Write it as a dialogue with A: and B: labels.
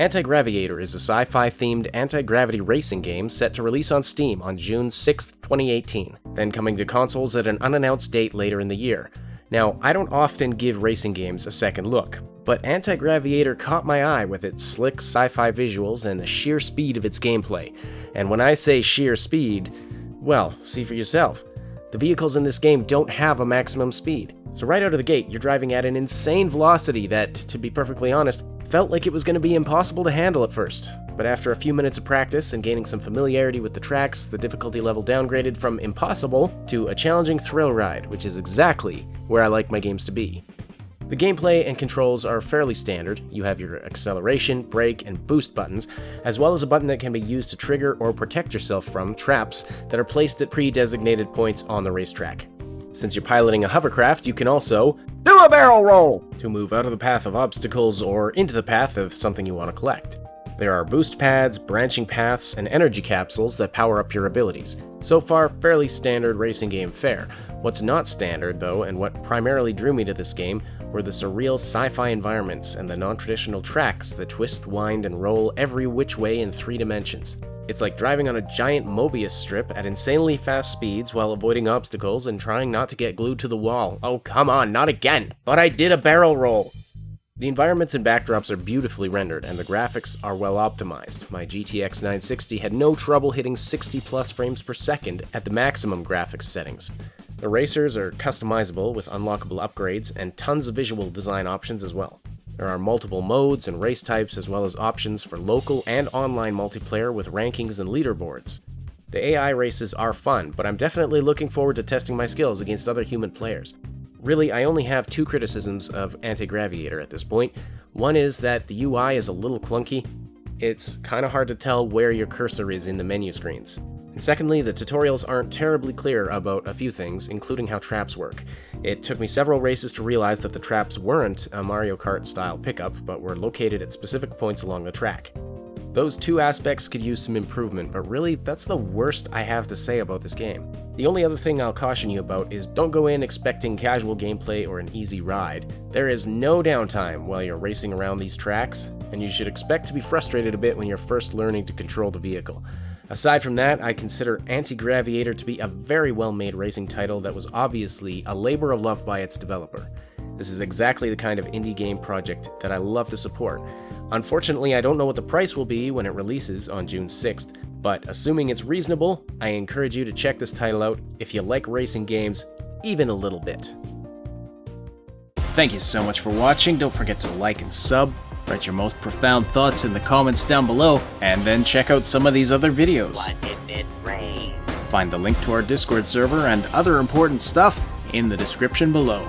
A: Antigraviator is a sci-fi themed anti-gravity racing game set to release on Steam on June 6, 2018, then coming to consoles at an unannounced date later in the year. Now, I don't often give racing games a second look, but Antigraviator caught my eye with its slick sci-fi visuals and the sheer speed of its gameplay. And when I say sheer speed, well, see for yourself. The vehicles in this game don't have a maximum speed. So right out of the gate, you're driving at an insane velocity that, to be perfectly honest, felt like it was going to be impossible to handle at first. But after a few minutes of practice and gaining some familiarity with the tracks, the difficulty level downgraded from impossible to a challenging thrill ride, which is exactly where I like my games to be. The gameplay and controls are fairly standard. You have your acceleration, brake, and boost buttons, as well as a button that can be used to trigger or protect yourself from traps that are placed at pre-designated points on the racetrack. Since you're piloting a hovercraft, you can also do a barrel roll to move out of the path of obstacles or into the path of something you want to collect. There are boost pads, branching paths, and energy capsules that power up your abilities. So far, fairly standard racing game fare. What's not standard, though, and what primarily drew me to this game, were the surreal sci-fi environments and the non-traditional tracks that twist, wind, and roll every which way in 3 dimensions. It's like driving on a giant Mobius strip at insanely fast speeds while avoiding obstacles and trying not to get glued to the wall. Oh, come on, not again! But I did a barrel roll! The environments and backdrops are beautifully rendered, and the graphics are well optimized. My GTX 960 had no trouble hitting 60 plus frames per second at the maximum graphics settings. The racers are customizable with unlockable upgrades and tons of visual design options as well. There are multiple modes and race types, as well as options for local and online multiplayer with rankings and leaderboards. The AI races are fun, but I'm definitely looking forward to testing my skills against other human players. Really, I only have 2 criticisms of Antigraviator at this point. One is that the UI is a little clunky. It's kinda hard to tell where your cursor is in the menu screens. And secondly, the tutorials aren't terribly clear about a few things, including how traps work. It took me several races to realize that the traps weren't a Mario Kart-style pickup, but were located at specific points along the track. Those 2 aspects could use some improvement, but really, that's the worst I have to say about this game. The only other thing I'll caution you about is don't go in expecting casual gameplay or an easy ride. There is no downtime while you're racing around these tracks, and you should expect to be frustrated a bit when you're first learning to control the vehicle. Aside from that, I consider Antigraviator to be a very well-made racing title that was obviously a labor of love by its developer. This is exactly the kind of indie game project that I love to support. Unfortunately, I don't know what the price will be when it releases on June 6th, but assuming it's reasonable, I encourage you to check this title out if you like racing games, even a little bit. Thank you so much for watching. Don't forget to like and sub. Write your most profound thoughts in the comments down below, and then check out some of these other videos.
B: What did it rain?
A: Find the link to our Discord server and other important stuff in the description below.